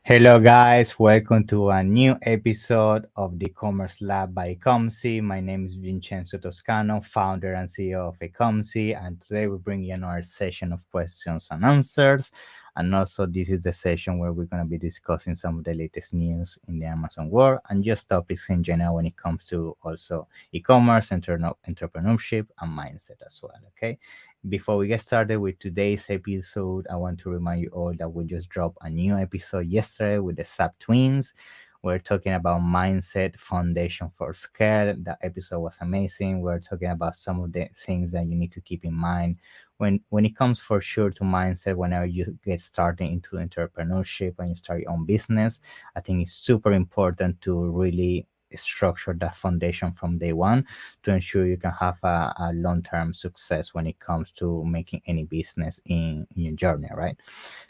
Hello, guys. Welcome to a new episode of the Commerce Lab by Ecomcy. My name is Vincenzo Toscano, founder and CEO of Ecomcy, and today we bring you another session of questions and answers. And also, this is the session where we're going to be discussing some of the latest news in the Amazon world and just topics in general when it comes to also e-commerce, entrepreneurship, and mindset as well. Okay. Before we get started with today's episode, I want to remind you all that we just dropped a new episode yesterday with the Sap Twins. We're talking about mindset foundation for scale. That episode was amazing. We're talking about some of the things that you need to keep in mind when it comes for sure to mindset whenever you get started into entrepreneurship and you start your own business. I think it's super important to really structure that foundation from day one to ensure you can have a long-term success when it comes to making any business in your journey, right?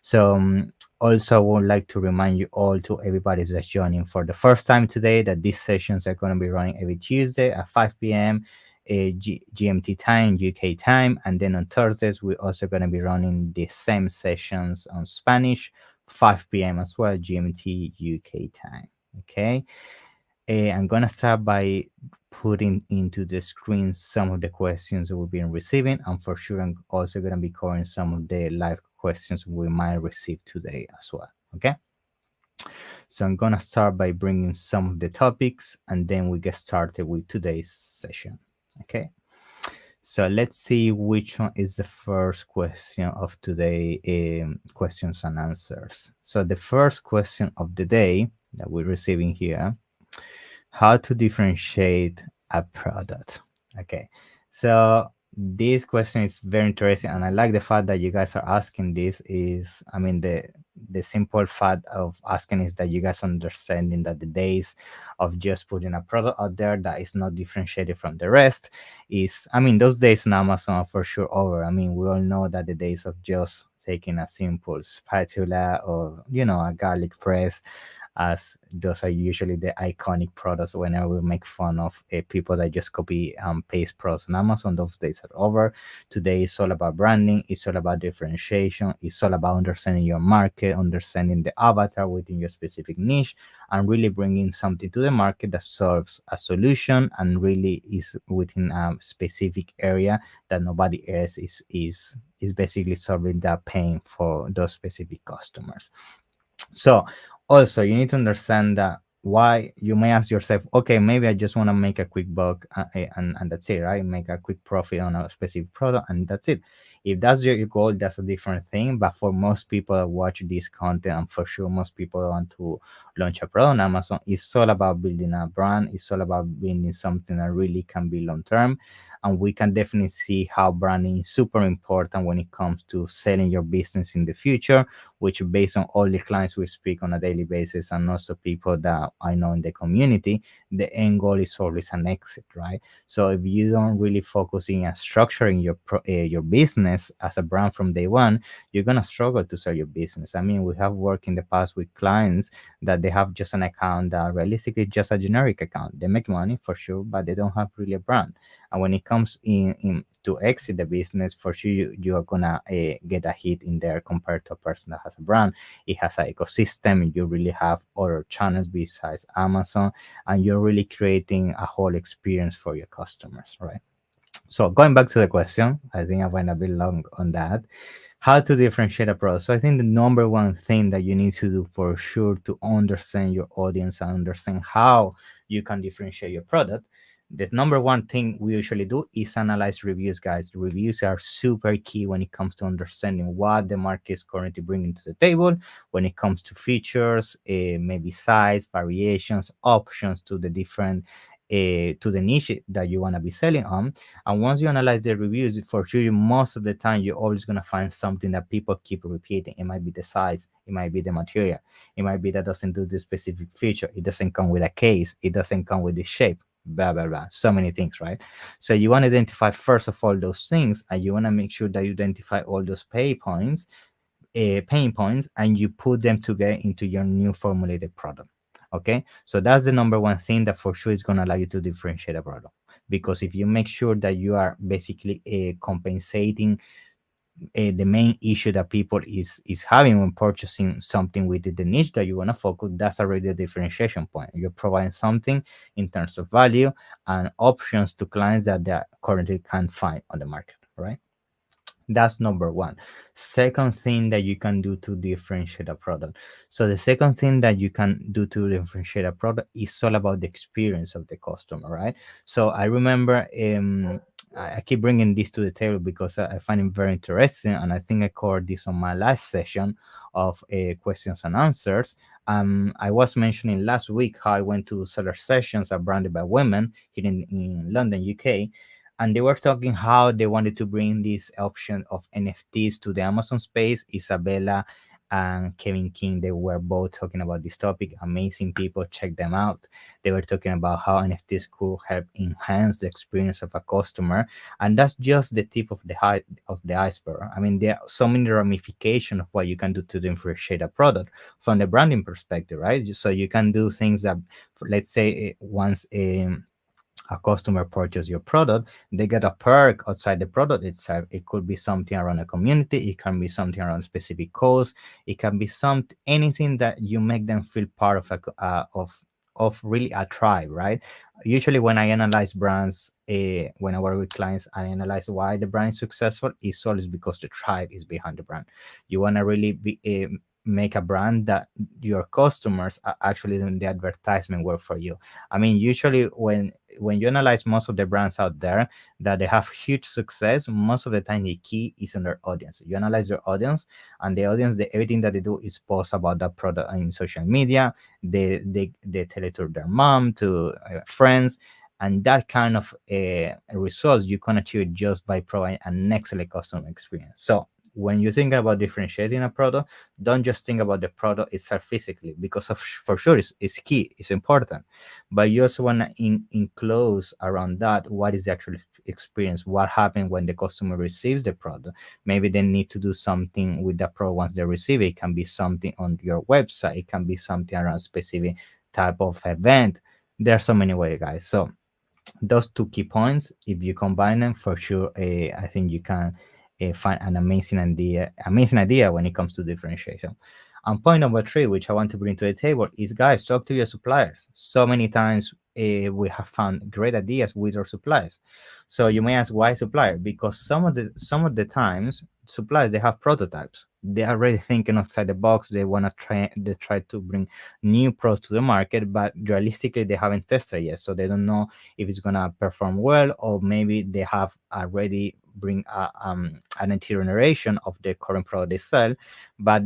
So also I would like to remind you all, to everybody that's joining for the first time today, that these sessions are going to be running every Tuesday at 5 p.m. GMT time, UK time, and then on Thursdays we're also going to be running the same sessions on Spanish, 5 p.m. as well, GMT UK time. Okay. I'm gonna start by putting into the screen some of the questions that we've been receiving, and for sure I'm also gonna be covering some of the live questions we might receive today as well. Okay, so I'm gonna start by bringing some of the topics, and then we get started with today's session. Okay, so let's see which one is the first question of today. Questions and answers. So the first question of the day that we're receiving here: how to differentiate a product. Okay, so this question is very interesting, and I like the fact that you guys are asking this. Is, I mean, the simple fact of asking is that you guys understanding that the days of just putting a product out there that is not differentiated from the rest is, I mean, those days on Amazon are for sure over. I mean, we all know that the days of just taking a simple spatula or a garlic press, as those are usually the iconic products whenever we make fun of people that just copy and paste products on Amazon. Those days are over. Today is all about branding, it's all about differentiation, it's all about understanding your market, understanding the avatar within your specific niche, and really bringing something to the market that solves a solution and really is within a specific area that nobody else is basically solving that pain for those specific customers. So also you need to understand that why you may ask yourself, okay, maybe I just want to make a quick buck, and that's it, right? Make a quick profit on a specific product and that's it. If that's your goal, that's a different thing. But for most people that watch this content, and for sure most people want to launch a product on Amazon, it's all about building a brand. It's all about building something that really can be long term. And we can definitely see how branding is super important when it comes to selling your business in the future, which, based on all the clients we speak on a daily basis and also people that I know in the community, the end goal is always an exit, right? So if you don't really focus in structuring your business as a brand from day one, you're gonna struggle to sell your business. I mean, we have worked in the past with clients that they have just an account that realistically just a generic account. They make money for sure, but they don't have really a brand. And when it comes in to exit the business, for sure you are gonna get a hit in there compared to a person that has a brand. It has an ecosystem. You really have other channels besides Amazon, and you're really creating a whole experience for your customers, right? So going back to the question, I think I went a bit long on that. How to differentiate a product. So I think the number one thing that you need to do for sure to understand your audience and understand how you can differentiate your product, the number one thing we usually do is analyze reviews, guys. Reviews are super key when it comes to understanding what the market is currently bringing to the table when it comes to features, maybe size, variations, options to the different to the niche that you want to be selling on. And once you analyze the reviews, for sure, most of the time you're always going to find something that people keep repeating. It might be the size, it might be the material, it might be that doesn't do this specific feature, it doesn't come with a case, it doesn't come with the shape, blah blah blah, so many things, right? So you want to identify first of all those things, and you want to make sure that you identify all those pain points, and you put them together into your new formulated product. Okay, so that's the number one thing that for sure is going to allow you to differentiate a product, because if you make sure that you are basically compensating the main issue that people is having when purchasing something within the niche that you want to focus. That's already a differentiation point. You're providing something in terms of value and options to clients that they currently can't find on the market, right? That's number one. Second thing that you can do to differentiate a product. So the second thing that you can do to differentiate a product is all about the experience of the customer, right? So I remember I keep bringing this to the table because I find it very interesting, and I think I covered this on my last session of questions and answers. I was mentioning last week how I went to seller sessions at Branded by Women here in London, UK, and they were talking how they wanted to bring this option of NFTs to the Amazon space. Isabella and Kevin King, they were both talking about this topic. Amazing people, check them out. They were talking about how NFTs could help enhance the experience of a customer, and that's just the tip of the iceberg. I mean, there are so many ramifications of what you can do to differentiate a product from the branding perspective, right? So you can do things that, let's say, once a customer purchase your product, they get a perk outside the product itself. It could be something around a community, it can be something around a specific cause, it can be anything that you make them feel part of of really a tribe, right? Usually, when I analyze brands, when I work with clients, I analyze why the brand is successful. It's always because the tribe is behind the brand. You want to really make a brand that your customers are actually doing the advertisement work for you. I mean, usually when you analyze most of the brands out there that they have huge success, most of the time the key is on their audience. You analyze your audience, and the audience, everything that they do is post about that product in social media. They tell it to their mom, to friends, and that kind of results you can achieve just by providing an excellent customer experience. So when you think about differentiating a product, don't just think about the product itself physically, because for sure it's key, it's important, but you also want to enclose around that what is the actual experience, what happened when the customer receives the product. Maybe they need to do something with the product once they receive it. It can be something on your website, it can be something around specific type of event. There are so many ways, guys. So those two key points, if you combine them, for sure, I think you can find an amazing idea when it comes to differentiation. And point number three, which I want to bring to the table, is, guys, talk to your suppliers. So many times we have found great ideas with our suppliers. So you may ask, why supplier? Because some of the times suppliers, they have prototypes. They are already thinking outside the box. They want to try to bring new products to the market, but realistically they haven't tested yet, so they don't know if it's gonna perform well, or maybe they have already bring an iteration of the current product they sell, but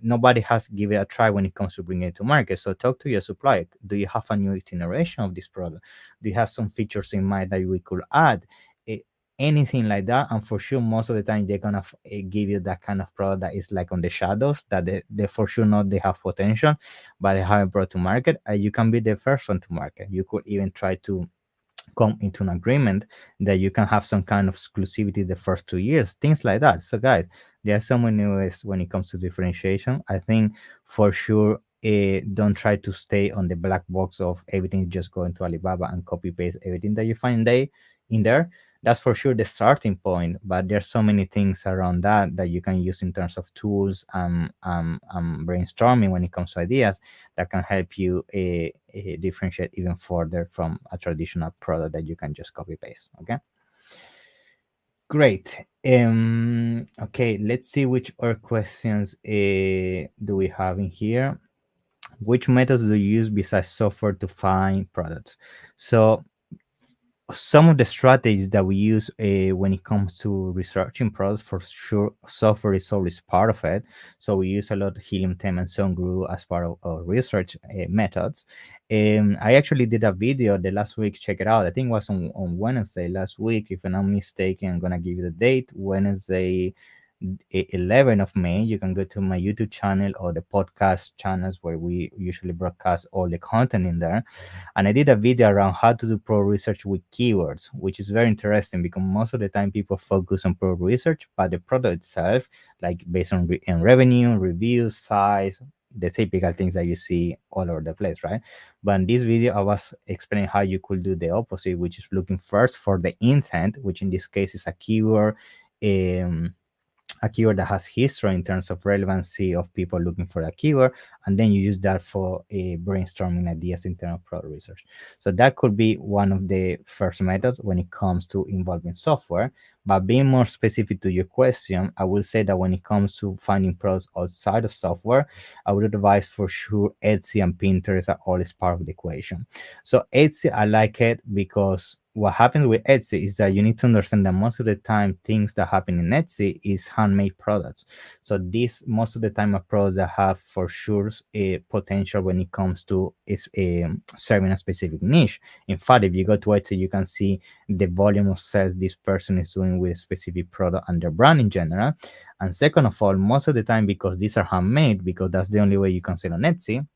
nobody has given it a try when it comes to bringing it to market. So talk to your supplier. Do you have a new iteration of this product? Do you have some features in mind that we could add? Eh, Anything like that, and for sure most of the time they're gonna give you that kind of product that is like on the shadows, that they for sure know they have potential but they haven't brought to market. You can be the first one to market. You could even try to come into an agreement that you can have some kind of exclusivity the first 2 years, things like that. So guys, there are so many ways when it comes to differentiation. I think for sure, don't try to stay on the black box of everything just going to Alibaba and copy paste everything that you find in there. That's for sure the starting point, but there's so many things around that you can use in terms of tools brainstorming when it comes to ideas that can help you differentiate even further from a traditional product that you can just copy paste. Okay, great. Okay, let's see which other questions do we have in here. Which methods do you use besides software to find products? So some of the strategies that we use when it comes to researching products, for sure software is always part of it. So we use a lot of Helium 10 and ZONGURU as part of our research methods. I actually did a video the last week, check it out. I think it was on Wednesday last week, if I'm not mistaken. I'm gonna give you the date, Wednesday 11th of May. You can go to my YouTube channel or the podcast channels where we usually broadcast all the content in there. And I did a video around how to do pro research with keywords, which is very interesting because most of the time people focus on pro research, but the product itself, like based on revenue, reviews, size, the typical things that you see all over the place, right? But in this video, I was explaining how you could do the opposite, which is looking first for the intent, which in this case is a keyword. a keyword that has history in terms of relevancy of people looking for a keyword, and then you use that for brainstorming ideas in terms of product research. So that could be one of the first methods when it comes to involving software. But being more specific to your question, I will say that when it comes to finding products outside of software, I would advise for sure Etsy and Pinterest are always part of the equation. So Etsy, I like it because what happens with Etsy is that you need to understand that most of the time things that happen in Etsy is handmade products. So this most of the time are products that have for sure a potential when it comes to is serving a specific niche. In fact, if you go to Etsy, you can see the volume of sales this person is doing with a specific product and their brand in general. And second of all, most of the time, because these are handmade, because that's the only way you can sell on Etsy,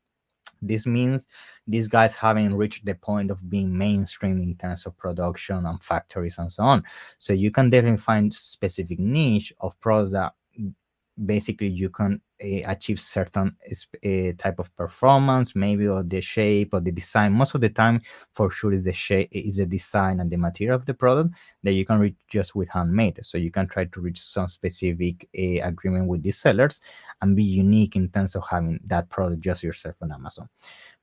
this means these guys haven't reached the point of being mainstream in terms of production and factories and so on. So you can definitely find specific niche of products that basically you can achieve certain type of performance, maybe, or the shape or the design. Most of the time, for sure, is the shape, is the design and the material of the product that you can reach just with handmade. So you can try to reach some specific agreement with these sellers and be unique in terms of having that product just yourself on Amazon.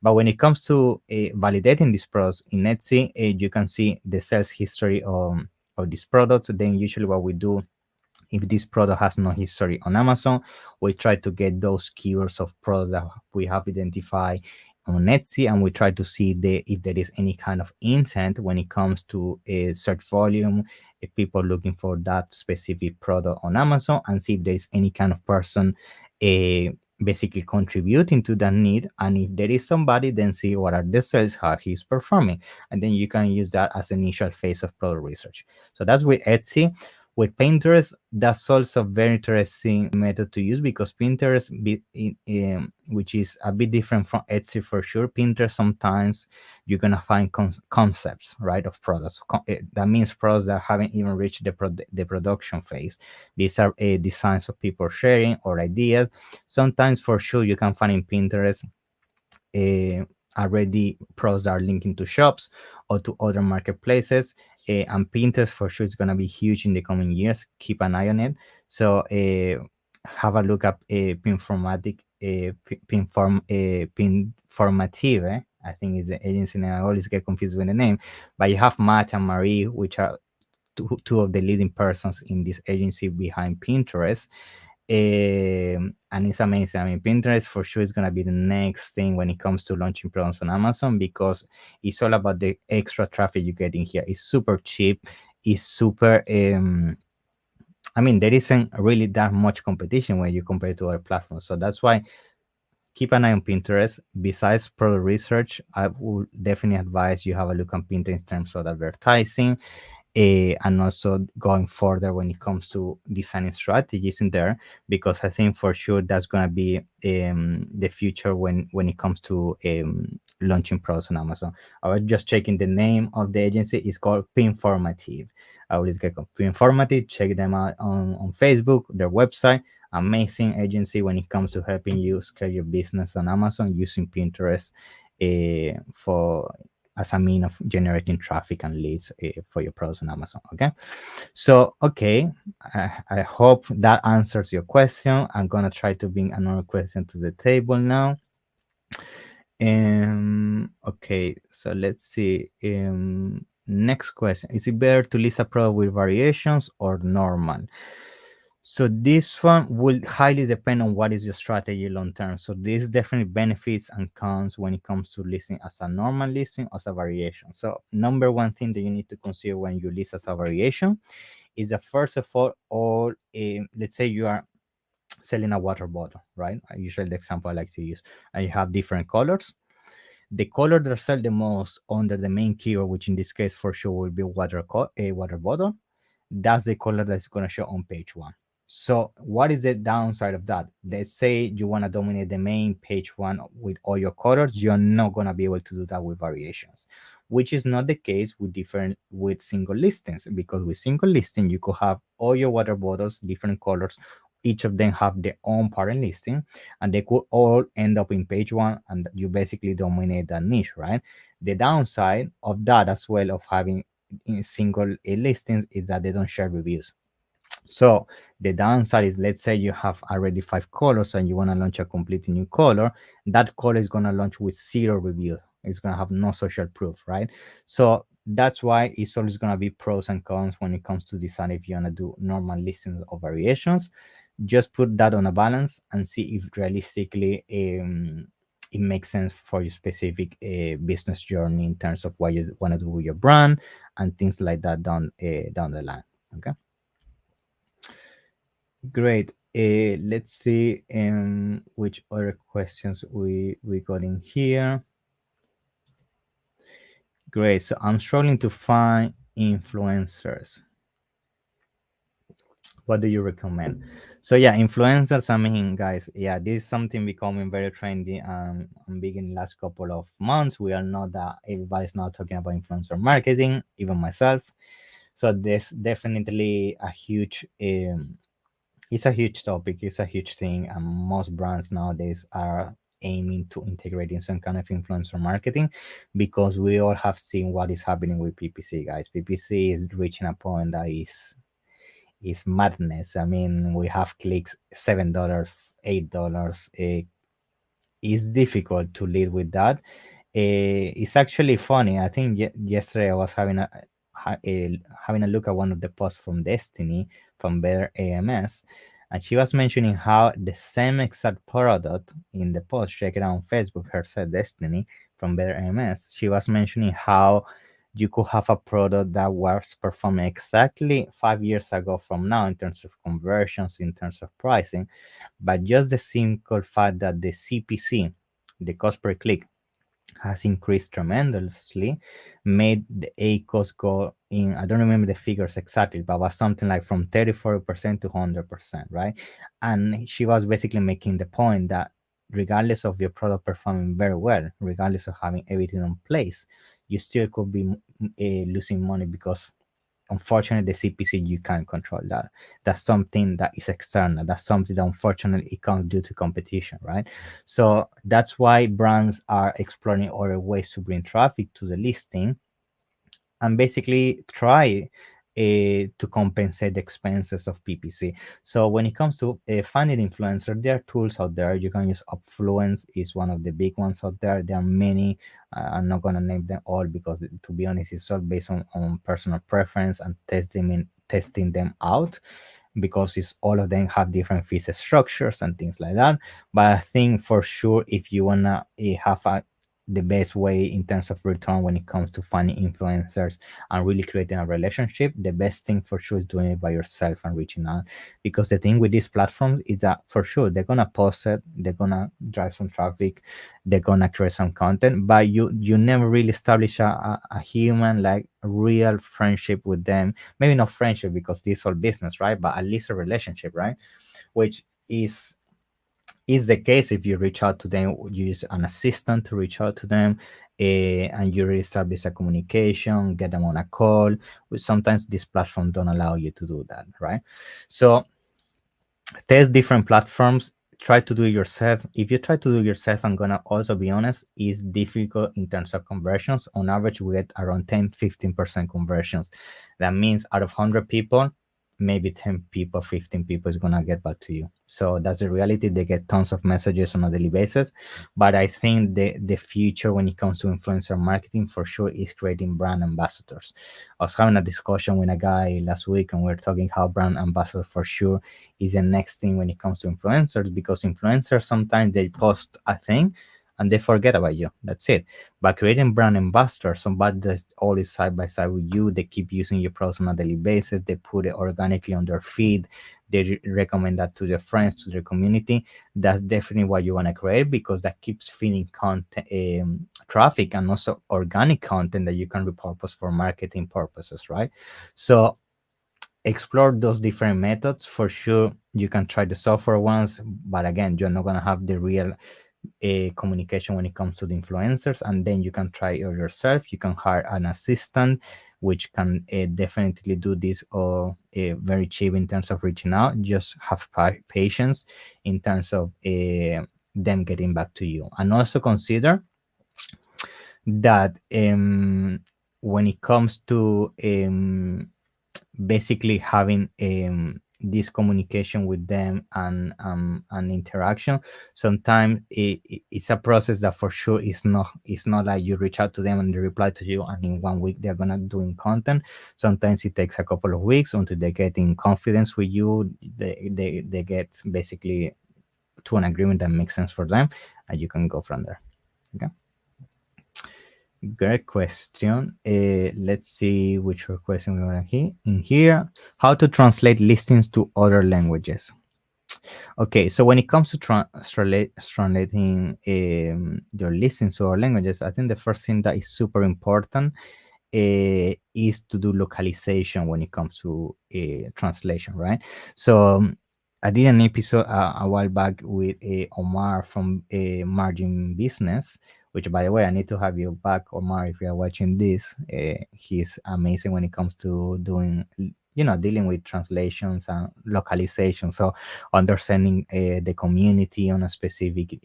But when it comes to validating these products in Etsy, you can see the sales history of these products. Then usually what we do, if this product has no history on Amazon, we try to get those keywords of products that we have identified on Etsy, and we try to see if there is any kind of intent when it comes to a search volume, if people looking for that specific product on Amazon, and see if there is any kind of person basically contributing to that need. And if there is somebody, then see what are the sales, how he's performing, and then you can use that as initial phase of product research. So that's with Etsy. With Pinterest, that's also a very interesting method to use, because Pinterest, which is a bit different from Etsy for sure, Pinterest sometimes you're gonna find concepts, right, of products. That means products that haven't even reached the production phase. These are designs of people sharing or ideas. Sometimes for sure you can find in Pinterest already pros are linking to shops or to other marketplaces, and Pinterest for sure is going to be huge in the coming years. Keep an eye on it. So have a look up Pinformatic, Pinformative. I think is the agency name. I always get confused with the name, but you have Matt and Marie, which are two of the leading persons in this agency behind Pinterest. And it's amazing. I mean, Pinterest for sure is going to be the next thing when it comes to launching products on Amazon, because it's all about the extra traffic you get in here. It's super cheap. It's super I mean, there isn't really that much competition when you compare to other platforms. So that's why keep an eye on Pinterest. Besides product research, I would definitely advise you have a look on Pinterest in terms of advertising, and also going further when it comes to designing strategies in there, because I think for sure that's going to be the future when it comes to launching products on Amazon. I was just checking the name of the agency. It's called Pinformative. I always get Pinformative. Check them out on Facebook, their website. Amazing agency when it comes to helping you scale your business on Amazon using Pinterest for as a mean of generating traffic and leads for your products on Amazon. Okay, so okay, I hope that answers your question. I'm gonna try to bring another question to the table now. Okay, so let's see. Next question: is it better to list a product with variations or normal? So this one will highly depend on what is your strategy long term. So this definitely benefits and cons when it comes to listing as a normal listing or as a variation. So number one thing that you need to consider when you list as a variation is that first of all, let's say you are selling a water bottle, right? Usually the example I like to use, and you have different colors. The color that sell the most under the main keyword, which in this case for sure will be a water bottle, that's the color that's going to show on page one. So what is the downside of that? Let's say you want to dominate the main page one with all your colors. You're not going to be able to do that with variations, which is not the case with single listings, because with single listing you could have all your water bottles different colors. Each of them have their own parent listing, and they could all end up in page one, and you basically dominate that niche, right? The downside of that as well, of having in single listings, is that they don't share reviews. So the downside is, let's say you have already 5 colors and you want to launch a completely new color. That color is going to launch with zero review. It's going to have no social proof, right? So that's why it's always going to be pros and cons when it comes to design. If you want to do normal listings or variations, just put that on a balance and see if realistically it makes sense for your specific business journey in terms of what you want to do with your brand and things like that down the line. Okay. Great. Let's see which other questions we got in here. Great. So I'm struggling to find influencers. What do you recommend? So yeah, influencers. I mean, guys, yeah, this is something becoming very trendy and big in the last couple of months. We all know that everybody's now talking about influencer marketing, even myself. So there's definitely a huge it's a huge topic, it's a huge thing, and most brands nowadays are aiming to integrate in some kind of influencer marketing because we all have seen what is happening with PPC, guys. PPC is reaching a point that is madness. I mean, we have clicks $7, $8. It's difficult to live with that. It's actually funny. I think yesterday I was having a look at one of the posts from Destiny from Better AMS, and she was mentioning how the same exact product in the post. Check it out on Facebook. Her said Destiny from Better AMS. She was mentioning how you could have a product that was performing exactly 5 years ago from now in terms of conversions, in terms of pricing, but just the simple fact that the CPC, the cost per click, has increased tremendously, made the A cost go in. I don't remember the figures exactly, but was something like from 34% to 100%, right? And she was basically making the point that regardless of your product performing very well, regardless of having everything in place, you still could be losing money because unfortunately the CPC you can't control that. That's something that is external. That's something that unfortunately it comes due to competition, right? So that's why brands are exploring other ways to bring traffic to the listing and basically try to compensate the expenses of PPC. So when it comes to finding influencer, there are tools out there. You can use Upfluence is one of the big ones out there. There are many. I'm not gonna name them all because to be honest, it's all based on personal preference and testing them out because it's all of them have different fees structures and things like that. But I think for sure if you wanna have the best way in terms of return when it comes to finding influencers and really creating a relationship, the best thing for sure is doing it by yourself and reaching out. Because the thing with these platforms is that for sure they're gonna post it, they're gonna drive some traffic, they're gonna create some content, but you never really establish a human like real friendship with them. Maybe not friendship because this is all business, right? But at least a relationship, right? Which is the case if you reach out to them, you use an assistant to reach out to them, and you really establish a communication, get them on a call. Which sometimes this platform don't allow you to do that, right? So test different platforms, try to do it yourself. If you try to do it yourself, I'm gonna also be honest, it's difficult in terms of conversions. On average we get around 10-15% conversions. That means out of 100 people, maybe 10 people, 15 people is gonna get back to you. So that's the reality. They get tons of messages on a daily basis. But I think the future when it comes to influencer marketing for sure is creating brand ambassadors. I was having a discussion with a guy last week and we are talking how brand ambassador for sure is the next thing when it comes to influencers, because influencers sometimes they post a thing and they forget about you. That's it. But creating brand ambassadors, somebody that's always side by side with you, they keep using your products on a daily basis, they put it organically on their feed, they recommend that to their friends, to their community. That's definitely what you want to create because that keeps feeding content, traffic, and also organic content that you can repurpose for marketing purposes, right? So explore those different methods. For sure you can try the software ones, but again you're not going to have the real communication when it comes to the influencers. And then you can try it yourself. You can hire an assistant which can definitely do this very cheap in terms of reaching out. Just have patience in terms of them getting back to you. And also consider that when it comes to basically having this communication with them and interaction. Sometimes it's a process that for sure is not like you reach out to them and they reply to you and in 1 week they're gonna doing content. Sometimes it takes a couple of weeks until they get in confidence with you. They get basically to an agreement that makes sense for them, and you can go from there. Okay. Great question. Let's see which question we want to in here. How to translate listings to other languages. Okay, so when it comes to translating your listings to other languages, I think the first thing that is super important is to do localization when it comes to translation, right? So I did an episode a while back with Omar from Margin Business, which, by the way, I need to have you back, Omar, if you are watching this. He's amazing when it comes to doing, dealing with translations and localization. So understanding the community on a specific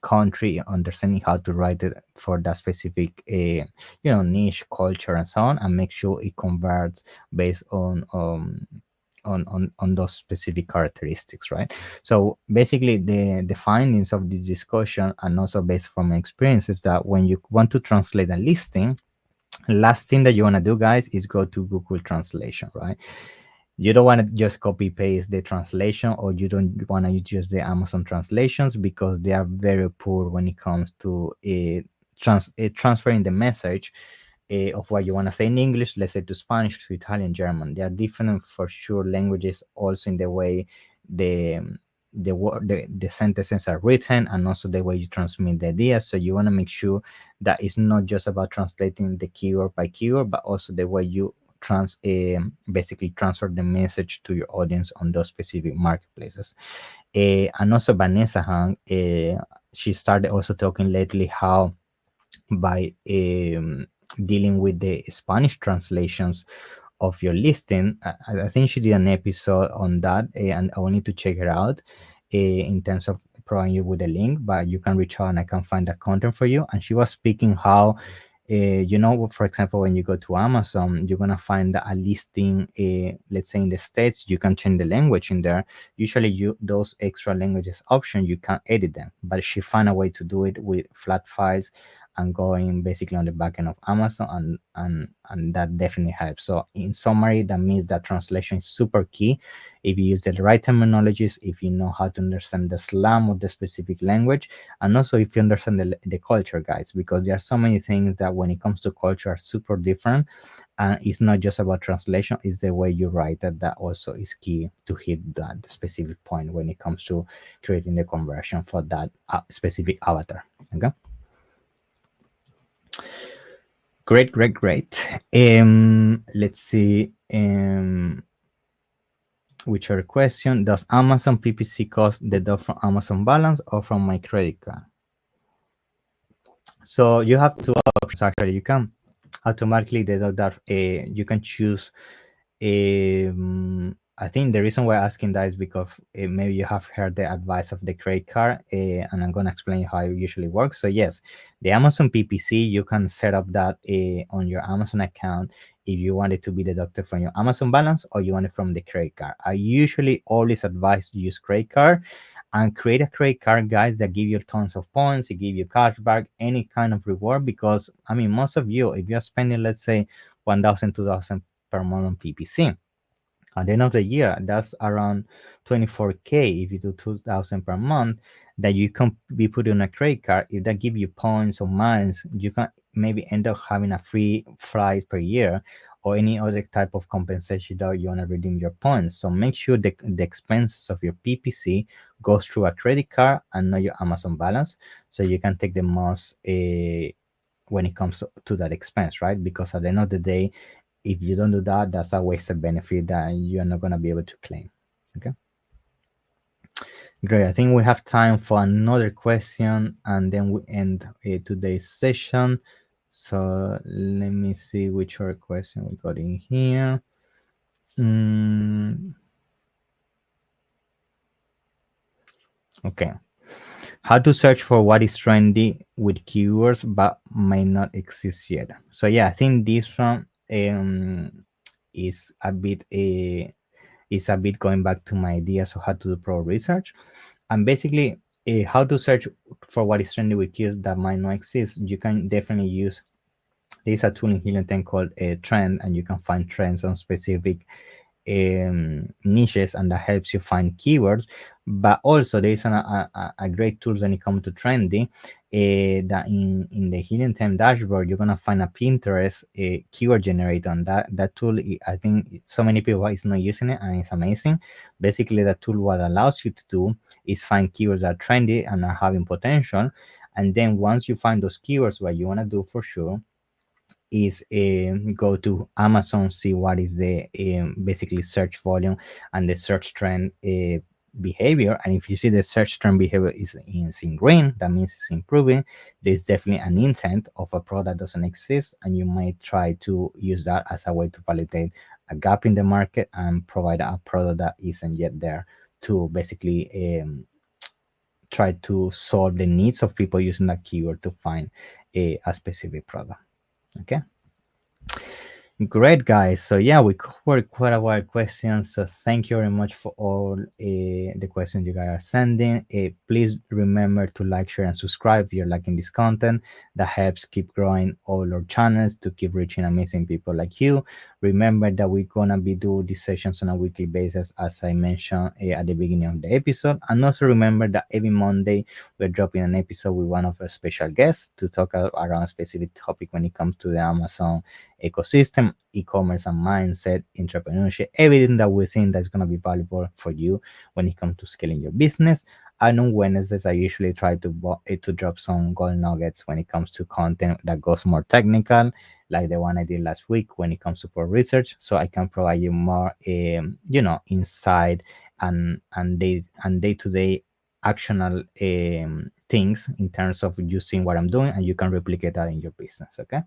country, understanding how to write it for that specific niche culture and so on, and make sure it converts based on those specific characteristics, right? So basically the findings of this discussion, and also based from my experience, is that when you want to translate a listing, last thing that you want to do, guys, is go to Google Translation, right? You don't want to just copy paste the translation, or you don't want to use the Amazon translations, because they are very poor when it comes to transferring the message of what you want to say in English, let's say, to Spanish, to Italian, German. They are different for sure languages, also in the way the sentences are written, and also the way you transmit the ideas. So you want to make sure that it's not just about translating the keyword by keyword, but also the way you basically transfer the message to your audience on those specific marketplaces. And also Vanessa Hang, she started also talking lately how by dealing with the Spanish translations of your listing. I think she did an episode on that, and I will need to check her out in terms of providing you with a link, but you can reach out and I can find that content for you. And she was speaking how for example, when you go to Amazon, you're gonna find a listing, let's say in the States, you can change the language in there. Usually those extra languages option, you can edit them, but she found a way to do it with flat files and going basically on the back end of Amazon, and that definitely helps. So in summary, that means that translation is super key. If you use the right terminologies, if you know how to understand the slang of the specific language, and also if you understand the culture, guys, because there are so many things that when it comes to culture are super different, and it's not just about translation, it's the way you write it that also is key to hit that specific point when it comes to creating the conversion for that specific avatar. Okay. Great. Let's see. Which other question? Does Amazon PPC cost deduct from Amazon balance or from my credit card? So you have two options actually. You can automatically deduct that. You can choose. I think the reason we're asking that is because maybe you have heard the advice of the credit card, and I'm going to explain how it usually works. So yes, the Amazon PPC, you can set up that on your Amazon account if you want it to be deducted from your Amazon balance or you want it from the credit card. I usually always advise to use credit card and create a credit card, guys, that give you tons of points, it give you cashback, any kind of reward, because I mean, most of you, if you're spending, let's say, 1,000, 2,000 per month on PPC, at the end of the year, that's around 24K if you do 2,000 per month that you can be put on a credit card. If that give you points or miles, you can maybe end up having a free flight per year or any other type of compensation that you want to redeem your points. So make sure the expenses of your PPC goes through a credit card and not your Amazon balance, so you can take the most when it comes to that expense, right? Because at the end of the day, if you don't do that, that's a wasted benefit that you're not going to be able to claim. Okay. Great. I think we have time for another question and then we end today's session. So let me see which other question we got in here. Okay. How to search for what is trendy with keywords but may not exist yet. So yeah, I think this one is a bit is a bit going back to my ideas of how to do pro research. And basically, how to search for what is trendy with keywords that might not exist. You can definitely use, there's a tool in Helium 10 called a trend, and you can find trends on specific niches, and that helps you find keywords. But also there is a great tool when it comes to trendy, that in the Helium 10 dashboard you're gonna find a Pinterest keyword generator, and that tool, I think so many people is not using it, and it's amazing. Basically, that tool, what allows you to do is find keywords that are trendy and are having potential, and then once you find those keywords, what you want to do for sure is go to Amazon, see what is the basically search volume and the search trend behavior. And if you see the search trend behavior is in green, that means it's improving. There's definitely an intent of a product that doesn't exist, and you might try to use that as a way to validate a gap in the market and provide a product that isn't yet there, to basically try to solve the needs of people using that keyword to find a specific product. Okay. Great, guys. So yeah, we covered quite a while questions. So thank you very much for all the questions you guys are sending. Please remember to like, share, and subscribe if you're liking this content. That helps keep growing all our channels to keep reaching amazing people like you. Remember that we're gonna be doing these sessions on a weekly basis, as I mentioned at the beginning of the episode. And also remember that every Monday we're dropping an episode with one of our special guests to talk around a specific topic when it comes to the Amazon ecosystem, e-commerce and mindset, entrepreneurship, everything that we think that's going to be valuable for you when it comes to scaling your business. And on Wednesdays, I usually try to drop some gold nuggets when it comes to content that goes more technical, like the one I did last week when it comes to pro research, so I can provide you more, insight and day-to-day actionable things in terms of using what I'm doing, and you can replicate that in your business. Okay.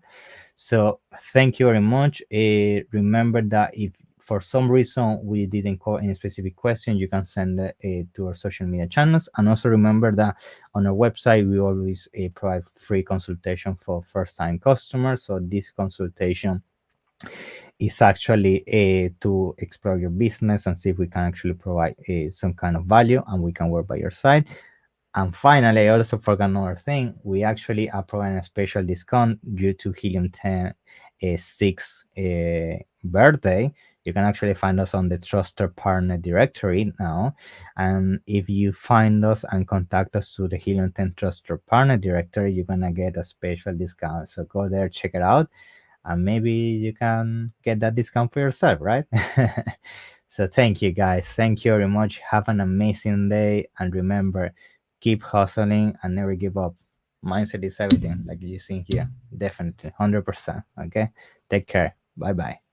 So thank you very much. Remember that if for some reason we didn't cover any specific question, you can send it to our social media channels. And also remember that on our website, we always provide free consultation for first-time customers. So this consultation is actually to explore your business and see if we can actually provide some kind of value, and we can work by your side. And finally, I also forgot another thing. We actually are providing a special discount due to Helium 10 6 birthday. You can actually find us on the Trusted Partner directory now. And if you find us and contact us through the Helium 10 Trusted Partner directory, you're going to get a special discount. So go there, check it out, and maybe you can get that discount for yourself, right? So thank you, guys. Thank you very much. Have an amazing day. And remember, keep hustling and never give up. Mindset is everything, like you see here. Definitely 100%. Okay. Take care. Bye bye.